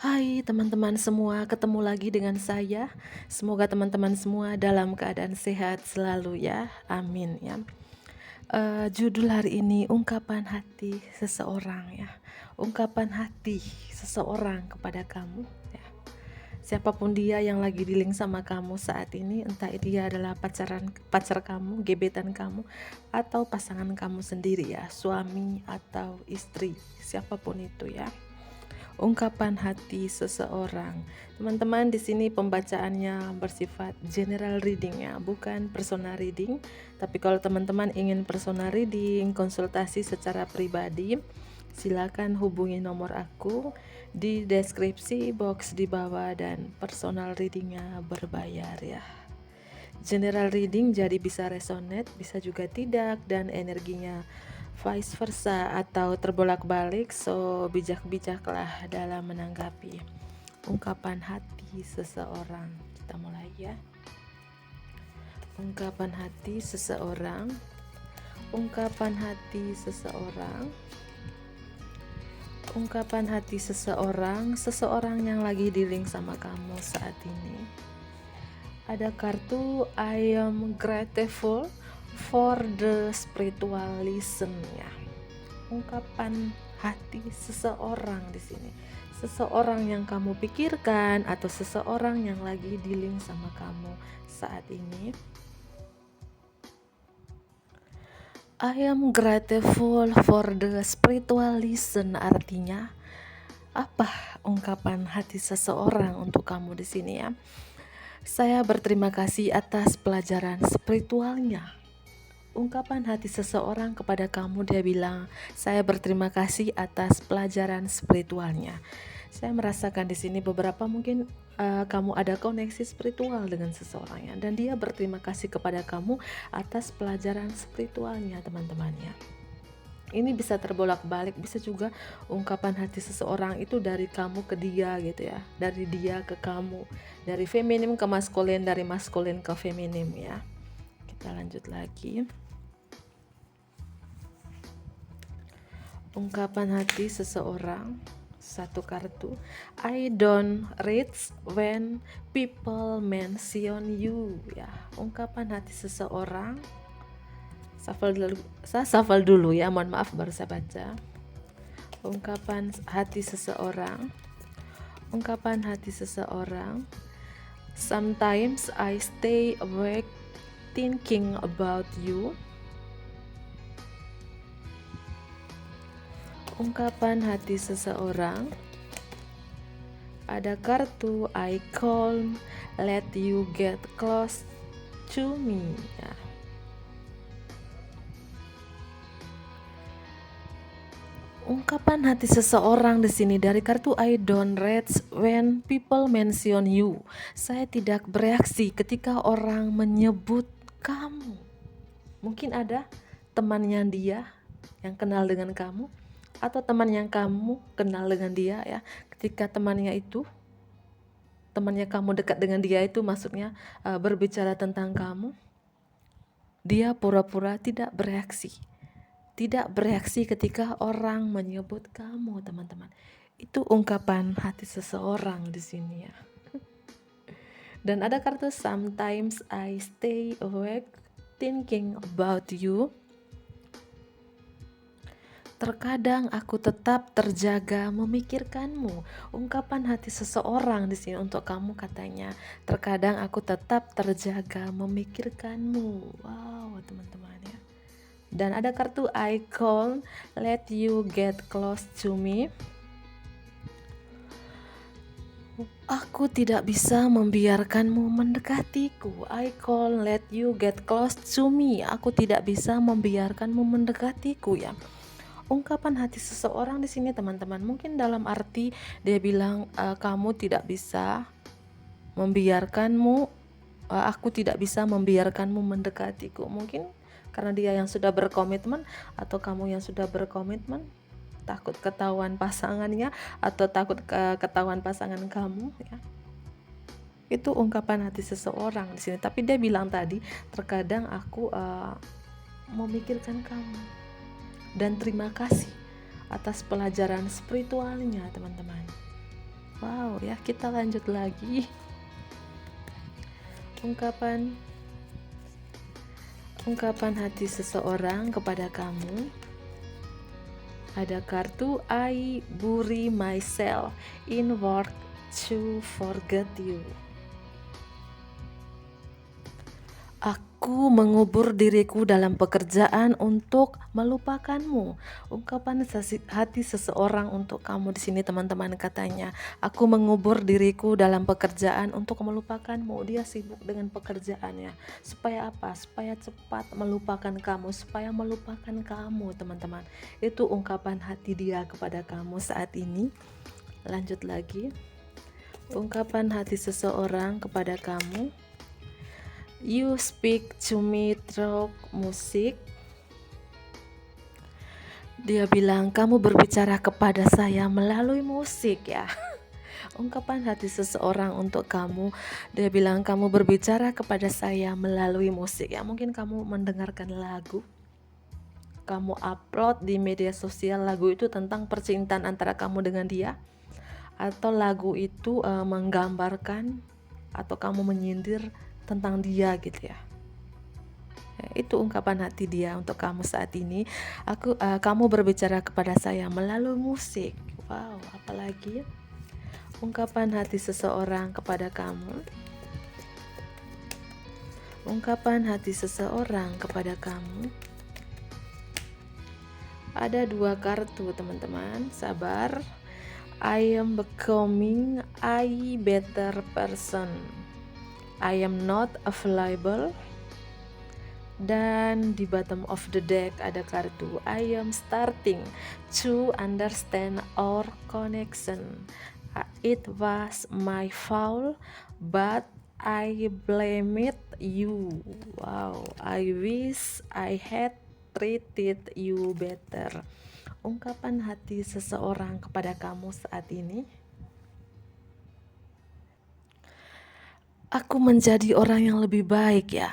Hai teman-teman semua, ketemu lagi dengan saya. Semoga teman-teman semua dalam keadaan sehat selalu ya. Amin ya. Judul hari ini ungkapan hati seseorang ya. Ungkapan hati seseorang kepada kamu ya. Siapapun dia yang lagi dealing sama kamu saat ini, entah dia adalah pacar kamu, gebetan kamu, atau pasangan kamu sendiri ya, suami atau istri, siapapun itu ya. Ungkapan hati seseorang. Teman-teman, di sini pembacaannya bersifat general reading ya, bukan personal reading. Tapi kalau teman-teman ingin personal reading, konsultasi secara pribadi, silakan hubungi nomor aku di deskripsi box di bawah, dan personal readingnya berbayar ya. General reading jadi bisa resonate, bisa juga tidak, dan energinya vice versa atau terbolak-balik. So bijak-bijaklah dalam menanggapi ungkapan hati seseorang. Kita mulai ya. Ungkapan hati seseorang. Ungkapan hati seseorang. Ungkapan hati seseorang. Seseorang yang lagi dealing sama kamu saat ini. Ada kartu I am grateful for the spiritual lesson ya. Ungkapan hati seseorang di sini. Seseorang yang kamu pikirkan atau seseorang yang lagi dealing sama kamu saat ini. I am grateful for the spiritual lesson, artinya apa ungkapan hati seseorang untuk kamu di sini ya? Saya berterima kasih atas pelajaran spiritualnya. Ungkapan hati seseorang kepada kamu, dia bilang, saya berterima kasih atas pelajaran spiritualnya. Saya merasakan di sini beberapa mungkin kamu ada koneksi spiritual dengan seseorang ya, dan dia berterima kasih kepada kamu atas pelajaran spiritualnya, teman-temannya. Ini bisa terbolak-balik, bisa juga ungkapan hati seseorang itu dari kamu ke dia gitu ya, dari dia ke kamu, dari feminim ke maskulin, dari maskulin ke feminim ya. Kita lanjut lagi. Ungkapan hati seseorang, satu kartu. I don't reach when people mention you ya. Ungkapan hati seseorang. Saya shuffle dulu ya, mohon maaf baru saya baca. Ungkapan hati seseorang. Ungkapan hati seseorang. Sometimes I stay awake thinking about you. Ungkapan hati seseorang. Ada kartu I calm, let you get close to me ya. Ungkapan hati seseorang di sini dari kartu I don't react when people mention you. Saya tidak bereaksi ketika orang menyebut kamu. Mungkin ada temannya dia yang kenal dengan kamu, atau teman yang kamu kenal dengan dia ya. Ketika temannya kamu dekat dengan dia itu, maksudnya berbicara tentang kamu, dia pura-pura tidak bereaksi. Tidak bereaksi ketika orang menyebut kamu, teman-teman. Itu ungkapan hati seseorang di sini ya. Dan ada kartu sometimes I stay awake thinking about you. Terkadang aku tetap terjaga memikirkanmu. Ungkapan hati seseorang di sini untuk kamu katanya, terkadang aku tetap terjaga memikirkanmu. Wow, teman-teman ya. Dan ada kartu I call, let you get close to me. Aku tidak bisa membiarkanmu mendekatiku. I call, let you get close to me. Aku tidak bisa membiarkanmu mendekatiku ya. Ungkapan hati seseorang di sini, teman-teman, mungkin dalam arti dia bilang kamu tidak bisa membiarkanmu, aku tidak bisa membiarkanmu mendekatiku. Mungkin karena dia yang sudah berkomitmen, atau kamu yang sudah berkomitmen, takut ketahuan pasangannya, atau takut ketahuan pasangan kamu ya. Itu ungkapan hati seseorang di sini. Tapi dia bilang tadi, terkadang aku memikirkan kamu, dan terima kasih atas pelajaran spiritualnya, teman-teman. Wow, Wow ya, kita lanjut lagi. Ungkapan hati seseorang kepada kamu. Ada kartu I bury myself in work to forget you. Aku mengubur diriku dalam pekerjaan untuk melupakanmu. Ungkapan hati seseorang untuk kamu di sini, teman-teman, katanya, aku mengubur diriku dalam pekerjaan untuk melupakanmu. Dia sibuk dengan pekerjaannya. Supaya apa? Supaya cepat melupakan kamu, supaya melupakan kamu, teman-teman. Itu ungkapan hati dia kepada kamu saat ini. Lanjut lagi. Ungkapan hati seseorang kepada kamu. You speak to me through music. Dia bilang kamu berbicara kepada saya melalui musik ya. Ungkapan hati seseorang untuk kamu. Dia bilang kamu berbicara kepada saya melalui musik ya. Mungkin kamu mendengarkan lagu, kamu upload di media sosial lagu itu tentang percintaan antara kamu dengan dia, atau lagu itu menggambarkan atau kamu menyindir tentang dia gitu ya. Itu ungkapan hati dia untuk kamu saat ini. Kamu berbicara kepada saya melalui musik. Wow, apalagi ungkapan hati seseorang kepada kamu. Ungkapan hati seseorang kepada kamu. Ada 2 kartu, teman-teman. Sabar. I am becoming a better person. I am not available. Dan di bottom of the deck ada kartu I am starting to understand our connection. It was my fault, but I blame it you. Wow, I wish I had treated you better. Ungkapan hati seseorang kepada kamu saat ini. Aku menjadi orang yang lebih baik ya.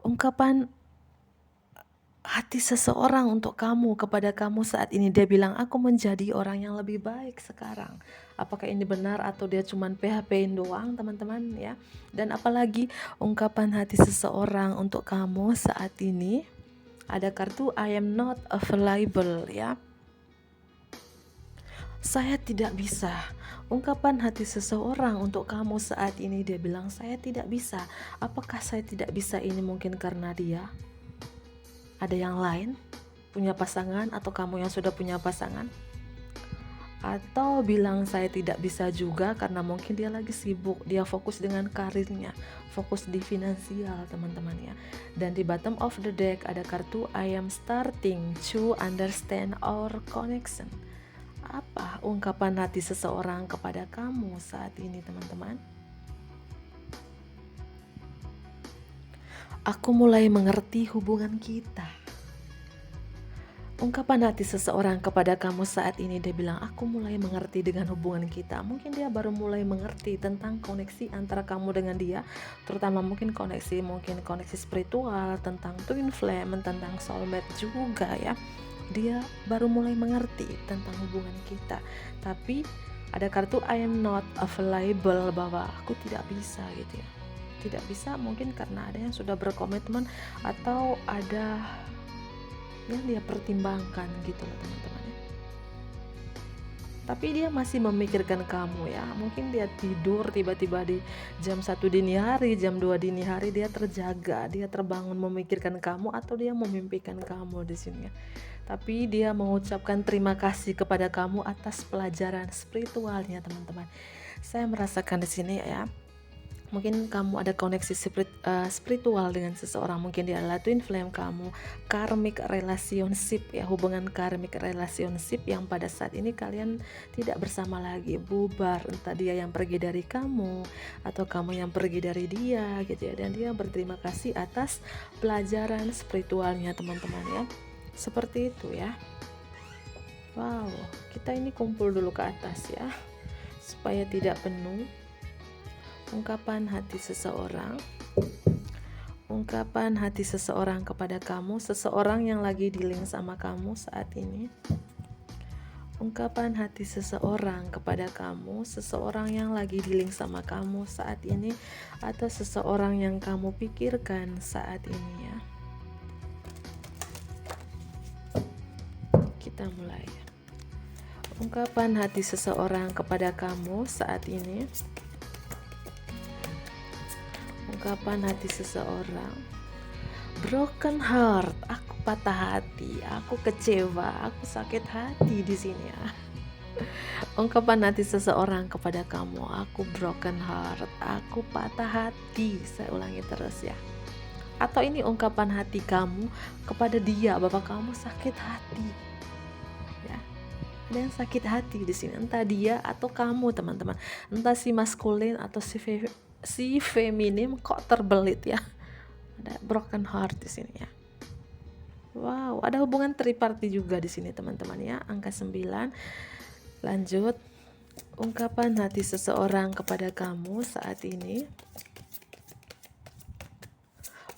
Ungkapan hati seseorang untuk kamu kepada kamu saat ini. Dia bilang aku menjadi orang yang lebih baik sekarang. Apakah ini benar atau dia cuman PHP-in doang, teman-teman ya. Dan apalagi ungkapan hati seseorang untuk kamu saat ini. Ada kartu I am not available ya. Saya tidak bisa. Ungkapan hati seseorang untuk kamu saat ini, dia bilang saya tidak bisa. Apakah saya tidak bisa ini mungkin karena dia ada yang lain, punya pasangan, atau kamu yang sudah punya pasangan? Atau bilang saya tidak bisa juga karena mungkin dia lagi sibuk, dia fokus dengan karirnya, fokus di finansial, teman-teman ya. Dan di bottom of the deck ada kartu I am starting to understand our connection. Apa ungkapan hati seseorang kepada kamu saat ini, teman-teman? Aku mulai mengerti hubungan kita. Ungkapan hati seseorang kepada kamu saat ini, dia bilang aku mulai mengerti dengan hubungan kita. Mungkin dia baru mulai mengerti tentang koneksi antara kamu dengan dia, terutama mungkin koneksi spiritual, tentang twin flame, tentang soulmate juga ya. Dia baru mulai mengerti tentang hubungan kita. Tapi ada kartu I am not available, bahwa aku tidak bisa gitu ya. Tidak bisa mungkin karena ada yang sudah berkomitmen atau ada yang dia pertimbangkan gitu loh, teman-teman. Tapi dia masih memikirkan kamu ya. Mungkin dia tidur tiba-tiba di jam 1 dini hari, jam 2 dini hari dia terjaga, dia terbangun memikirkan kamu, atau dia memimpikan kamu di sini ya. Tapi dia mengucapkan terima kasih kepada kamu atas pelajaran spiritualnya, teman-teman. Saya merasakan di sini ya. Mungkin kamu ada koneksi spiritual dengan seseorang, mungkin dia adalah twin flame kamu, karmic relationship ya, hubungan karmic relationship yang pada saat ini kalian tidak bersama lagi, bubar, entah dia yang pergi dari kamu atau kamu yang pergi dari dia gitu ya. Dan dia berterima kasih atas pelajaran spiritualnya, teman-teman ya. Seperti itu ya. Wow, kita ini kumpul dulu ke atas ya, supaya tidak penuh. Ungkapan hati seseorang. Ungkapan hati seseorang kepada kamu, seseorang yang lagi dealing sama kamu saat ini. ungkapan hati seseorang kepada kamu, seseorang yang lagi dealing sama kamu saat ini, atau seseorang yang kamu pikirkan saat ini ya. Kita mulai. Ungkapan hati seseorang kepada kamu saat ini. Ungkapan hati seseorang. Broken heart, aku patah hati, aku kecewa, aku sakit hati di sini ya. Ungkapan hati seseorang kepada kamu, aku broken heart, aku patah hati. Saya ulangi terus ya. Atau ini ungkapan hati kamu kepada dia, bapak kamu sakit hati. Ya. Ada yang sakit hati di sini, entah dia atau kamu teman-teman, entah si maskulin atau si feminim kok terbelit ya. Ada broken heart di sini ya. Wow, ada hubungan triparti juga di sini teman-teman ya. Angka 9. Lanjut. Ungkapan hati seseorang kepada kamu saat ini.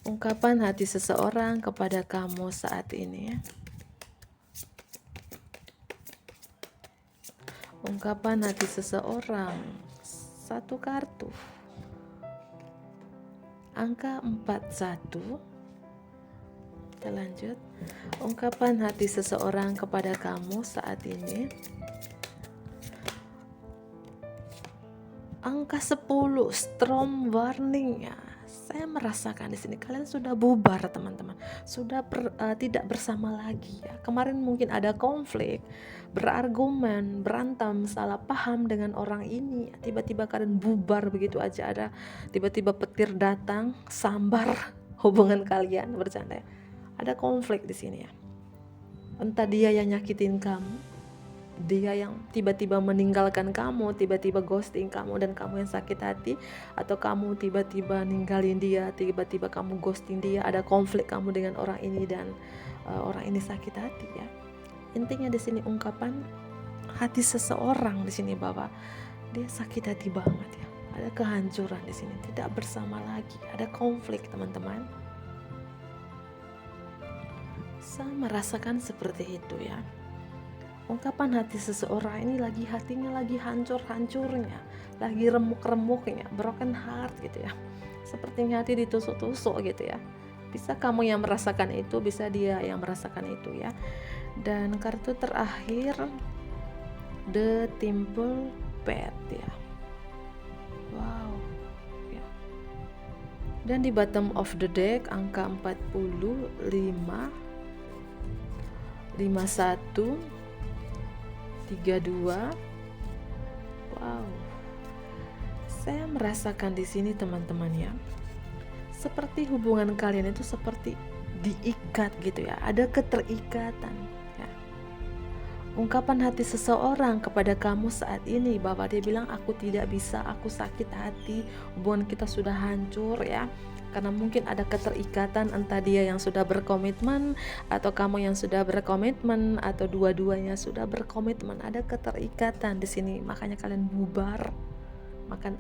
Ungkapan hati seseorang kepada kamu saat ini. Ungkapan hati seseorang. Satu kartu. Angka 41. Kita lanjut. Ungkapan hati seseorang kepada kamu saat ini. Angka 10. Storm warning ya. Saya merasakan di sini kalian sudah bubar teman-teman. Sudah tidak bersama lagi ya. Kemarin mungkin ada konflik, berargumen, berantem, salah paham dengan orang ini. Tiba-tiba kalian bubar begitu aja, ada tiba-tiba petir datang, sambar hubungan kalian, bercanda ya. Ada konflik di sini ya. Entah dia yang nyakitin kamu, dia yang tiba-tiba meninggalkan kamu, tiba-tiba ghosting kamu dan kamu yang sakit hati, atau kamu tiba-tiba ninggalin dia, tiba-tiba kamu ghosting dia, ada konflik kamu dengan orang ini dan orang ini sakit hati ya. Intinya di sini ungkapan hati seseorang di sini Bapak, dia sakit hati banget ya. Ada kehancuran di sini, tidak bersama lagi, ada konflik teman-teman. Saya merasakan seperti itu ya. Ungkapan hati seseorang ini lagi hatinya lagi hancur-hancurnya, lagi remuk-remuknya, broken heart gitu ya. Sepertinya hati ditusuk-tusuk gitu ya. Bisa kamu yang merasakan itu, bisa dia yang merasakan itu ya. Dan kartu terakhir The Temple Pet ya. Wow ya. Dan di bottom of the deck angka 45, 51, 32. Wow. Saya merasakan di sini teman-teman ya. Seperti hubungan kalian itu seperti diikat gitu ya. Ada keterikatan ya. Ungkapan hati seseorang kepada kamu saat ini, bahwa dia bilang aku tidak bisa, aku sakit hati, hubungan kita sudah hancur ya. Karena mungkin ada keterikatan, entah dia yang sudah berkomitmen atau kamu yang sudah berkomitmen atau dua-duanya sudah berkomitmen. Ada keterikatan di sini, makanya kalian bubar.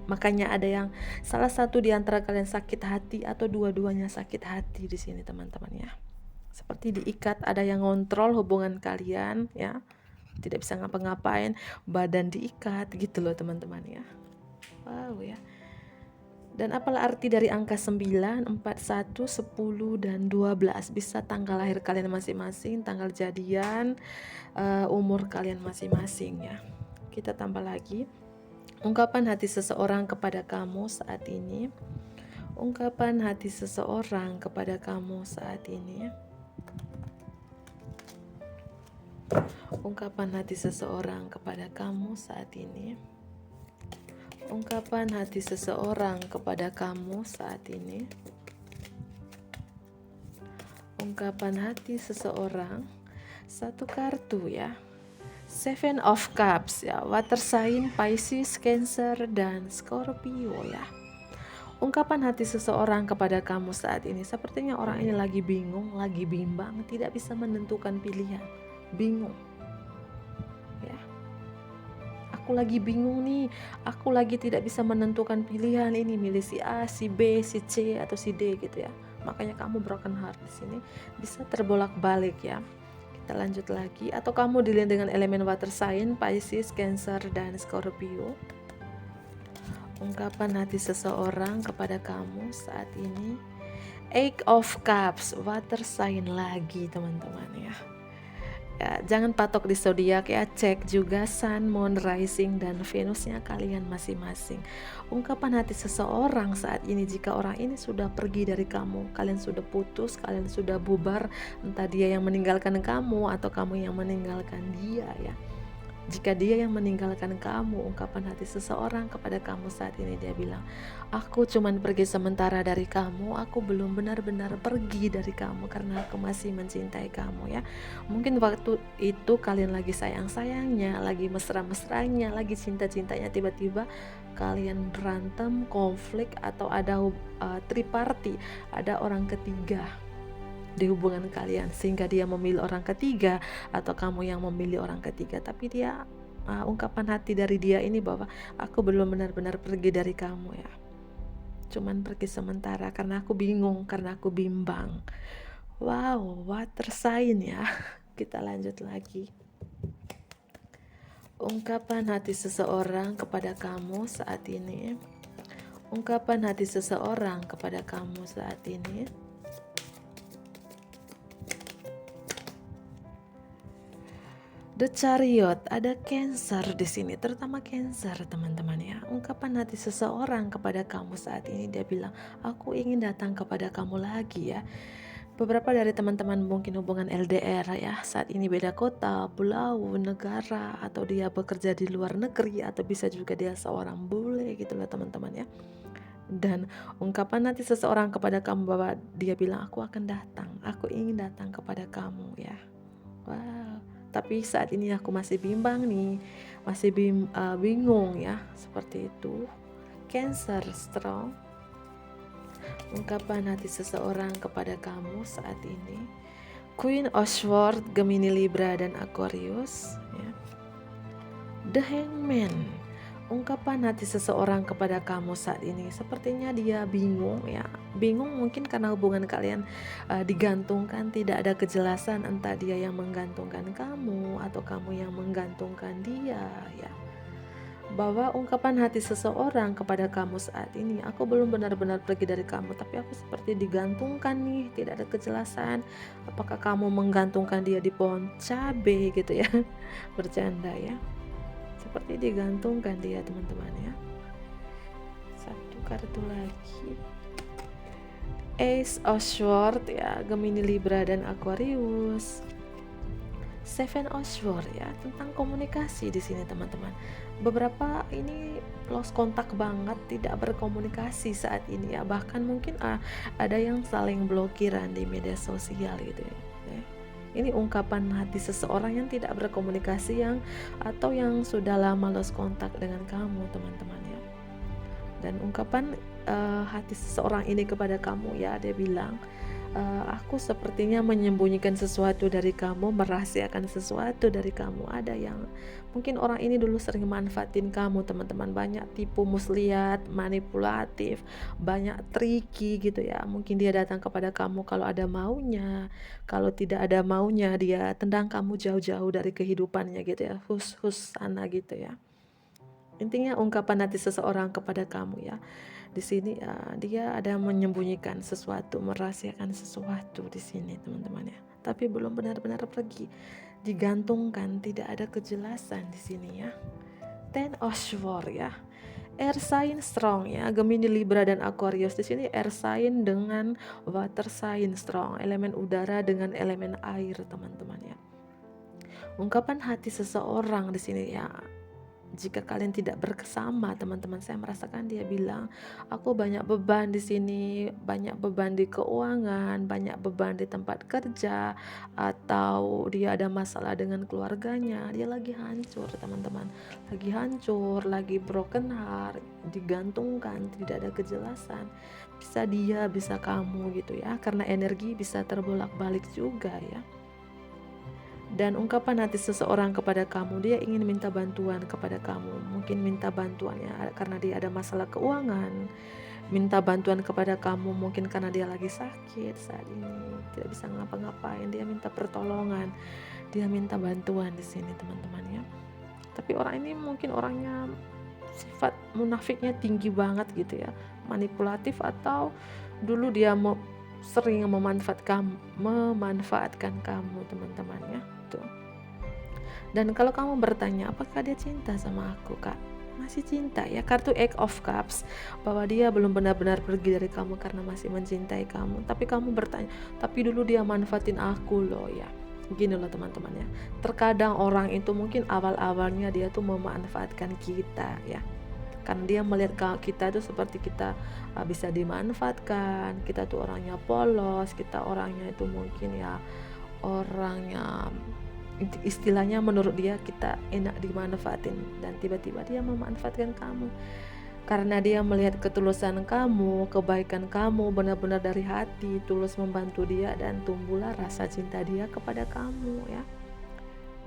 Makanya ada yang salah satu di antara kalian sakit hati atau dua-duanya sakit hati di sini teman-teman ya. Seperti diikat, ada yang ngontrol hubungan kalian ya. Tidak bisa ngapa-ngapain, badan diikat gitu loh teman-teman ya. Wow ya. Dan apalah arti dari angka 9, 41, 10, dan 12. Bisa tanggal lahir kalian masing-masing, tanggal jadian, umur kalian masing-masing ya. Kita tambah lagi. Ungkapan hati seseorang kepada kamu saat ini. Ungkapan hati seseorang kepada kamu saat ini. Ungkapan hati seseorang kepada kamu saat ini. Ungkapan hati seseorang kepada kamu saat ini. Ungkapan hati seseorang. Satu kartu ya. Seven of Cups ya. Water sign, Pisces, Cancer, dan Scorpio ya. Ungkapan hati seseorang kepada kamu saat ini. Sepertinya orang ini lagi bingung, lagi bimbang, tidak bisa menentukan pilihan. Bingung. Aku lagi bingung nih, aku lagi tidak bisa menentukan pilihan ini, milih si A, si B, si C, atau si D gitu ya. Makanya kamu broken heart di sini bisa terbolak-balik ya. Kita lanjut lagi. Atau kamu dilihat dengan elemen water sign, Pisces, Cancer, dan Scorpio. Ungkapan hati seseorang kepada kamu saat ini. Eight of Cups, water sign lagi teman-teman ya. Jangan patok di zodiak ya, cek juga Sun, Moon, Rising, dan Venusnya kalian masing-masing. Ungkapan hati seseorang saat ini, jika orang ini sudah pergi dari kamu, kalian sudah putus, kalian sudah bubar, entah dia yang meninggalkan kamu atau kamu yang meninggalkan dia ya. Jika dia yang meninggalkan kamu, ungkapan hati seseorang kepada kamu saat ini, dia bilang, aku cuman pergi sementara dari kamu, aku belum benar-benar pergi dari kamu karena aku masih mencintai kamu ya. Mungkin waktu itu kalian lagi sayang-sayangnya, lagi mesra-mesranya, lagi cinta-cintanya, tiba-tiba kalian berantem, konflik, atau ada triparty, ada orang ketiga di hubungan kalian, sehingga dia memilih orang ketiga atau kamu yang memilih orang ketiga. Tapi dia ungkapan hati dari dia ini bahwa aku belum benar-benar pergi dari kamu ya, cuman pergi sementara karena aku bingung, karena aku bimbang. Wow, water sign ya. Kita lanjut lagi. Ungkapan hati seseorang kepada kamu saat ini. Ungkapan hati seseorang kepada kamu saat ini. The Chariot, ada Cancer di sini, terutama Cancer teman-teman ya. Ungkapan hati seseorang kepada kamu saat ini, dia bilang, aku ingin datang kepada kamu lagi ya. Beberapa dari teman-teman mungkin hubungan LDR ya, saat ini beda kota, pulau, negara, atau dia bekerja di luar negeri, atau bisa juga dia seorang bule gitu lah teman-teman ya. Dan ungkapan hati seseorang kepada kamu bahwa dia bilang, aku akan datang, aku ingin datang kepada kamu ya. Wow, tapi saat ini aku masih bimbang nih, masih bingung ya, seperti itu. Cancer strong. Ungkapan hati seseorang kepada kamu saat ini. Queen of Swords, Gemini, Libra, dan Aquarius ya. The Hangman. Ungkapan hati seseorang kepada kamu saat ini, sepertinya dia bingung ya. Bingung mungkin karena hubungan kalian digantungkan, tidak ada kejelasan, entah dia yang menggantungkan kamu atau kamu yang menggantungkan dia ya. Bahwa ungkapan hati seseorang kepada kamu saat ini, aku belum benar-benar pergi dari kamu, tapi aku seperti digantungkan nih, tidak ada kejelasan. Apakah kamu menggantungkan dia di pohon cabe gitu ya. Bercanda ya, seperti digantungkan dia teman-teman ya. Satu kartu lagi, Ace of Swords ya, Gemini, Libra, dan Aquarius. Seven of Swords ya, tentang komunikasi di sini teman-teman. Beberapa ini lost kontak banget, tidak berkomunikasi saat ini ya. Bahkan mungkin ada yang saling blokiran di media sosial gitu ya. Ini ungkapan hati seseorang yang tidak berkomunikasi atau yang sudah lama lost kontak dengan kamu teman-teman ya. Dan ungkapan hati seseorang ini kepada kamu ya, dia bilang, aku sepertinya menyembunyikan sesuatu dari kamu, merahasiakan sesuatu dari kamu. Ada yang mungkin orang ini dulu sering manfaatin kamu teman-teman, banyak tipu muslihat, manipulatif, banyak tricky gitu ya. Mungkin dia datang kepada kamu kalau ada maunya, kalau tidak ada maunya dia tendang kamu jauh-jauh dari kehidupannya gitu ya, hus sana gitu ya. Intinya ungkapan hati seseorang kepada kamu ya. Di sini dia ada menyembunyikan sesuatu, merahasiakan sesuatu di sini teman-teman ya. Tapi belum benar-benar pergi, digantungkan, tidak ada kejelasan di sini ya. Ten of Swords ya. Air sign strong ya, Gemini, Libra, dan Aquarius. Di sini air sign dengan water sign strong, elemen udara dengan elemen air teman-teman ya. Ungkapan hati seseorang di sini ya, jika kalian tidak bersama teman-teman, saya merasakan dia bilang, aku banyak beban di sini, banyak beban di keuangan, banyak beban di tempat kerja, atau dia ada masalah dengan keluarganya, dia lagi hancur teman-teman, lagi hancur, lagi broken heart, digantungkan, tidak ada kejelasan, bisa dia, bisa kamu gitu ya, karena energi bisa terbolak-balik juga ya. Dan ungkapan hati seseorang kepada kamu, dia ingin minta bantuan kepada kamu. Mungkin minta bantuannya karena dia ada masalah keuangan, minta bantuan kepada kamu mungkin karena dia lagi sakit saat ini, tidak bisa ngapa-ngapain, dia minta pertolongan. dia minta bantuan di sini teman-teman ya. Tapi orang ini mungkin orangnya sifat munafiknya tinggi banget gitu ya, manipulatif, atau dulu dia sering memanfaatkan kamu teman-teman ya tuh. Dan kalau kamu bertanya apakah dia cinta sama aku, Kak, masih cinta ya. Kartu Eight of Cups, bahwa dia belum benar-benar pergi dari kamu karena masih mencintai kamu. Tapi kamu bertanya, tapi dulu dia manfaatin aku loh ya. Gini loh teman-teman ya, terkadang orang itu mungkin awal-awalnya dia tuh memanfaatkan kita ya, karena dia melihat kita itu seperti kita bisa dimanfaatkan, kita tuh orangnya polos, kita orangnya itu mungkin ya orangnya istilahnya menurut dia kita enak dimanfaatin, dan tiba-tiba dia memanfaatkan kamu karena dia melihat ketulusan kamu, kebaikan kamu benar-benar dari hati, tulus membantu dia, dan tumbuhlah rasa cinta dia kepada kamu ya.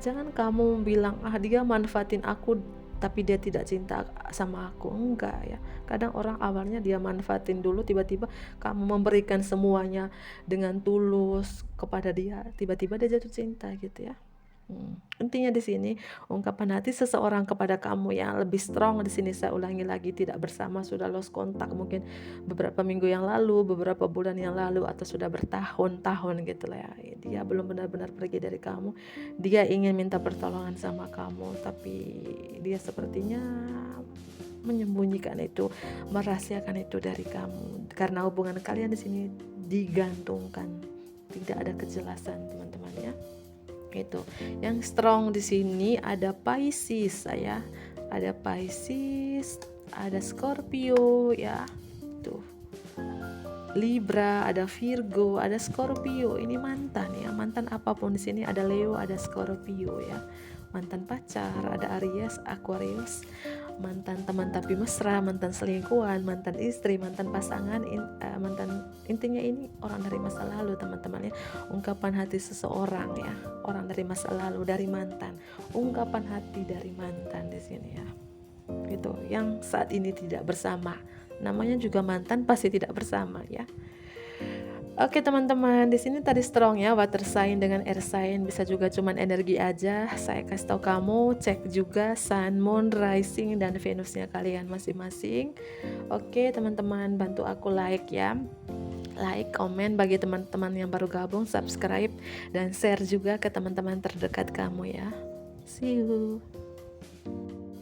Jangan kamu bilang dia manfaatin aku tapi dia tidak cinta sama aku. Enggak ya. Kadang orang awalnya dia manfaatin dulu, tiba-tiba kamu memberikan semuanya dengan tulus kepada dia, tiba-tiba dia jatuh cinta gitu ya. Intinya di sini ungkapan hati seseorang kepada kamu yang lebih strong. Di sini saya ulangi lagi, tidak bersama, sudah lost kontak mungkin beberapa minggu yang lalu, beberapa bulan yang lalu, atau sudah bertahun-tahun gitu lah ya. Dia belum benar-benar pergi dari kamu. Dia ingin minta pertolongan sama kamu, tapi dia sepertinya menyembunyikan itu, merahasiakan itu dari kamu, karena hubungan kalian di sini digantungkan, tidak ada kejelasan teman-teman ya. Itu yang strong di sini ada Pisces ya, ada Pisces, ada Scorpio ya, tuh Libra, ada Virgo, ada Scorpio. Ini mantan ya, mantan apapun di sini, ada Leo, ada Scorpio ya, mantan pacar, ada Aries, Aquarius, mantan teman tapi mesra, mantan selingkuhan, mantan istri, mantan pasangan, mantan, intinya ini orang dari masa lalu teman-teman ya. Ungkapan hati seseorang ya, orang dari masa lalu, dari mantan, ungkapan hati dari mantan di sini ya. Gitu, yang saat ini tidak bersama. Namanya juga mantan, pasti tidak bersama ya. Oke teman-teman, di sini tadi strong ya, water sign dengan air sign, bisa juga cuman energi aja. Saya kasih tahu kamu, cek juga sun, moon, rising, dan venusnya kalian masing-masing. Oke teman-teman, bantu aku like ya, like, komen bagi teman-teman yang baru gabung, subscribe, dan share juga ke teman-teman terdekat kamu ya. See you.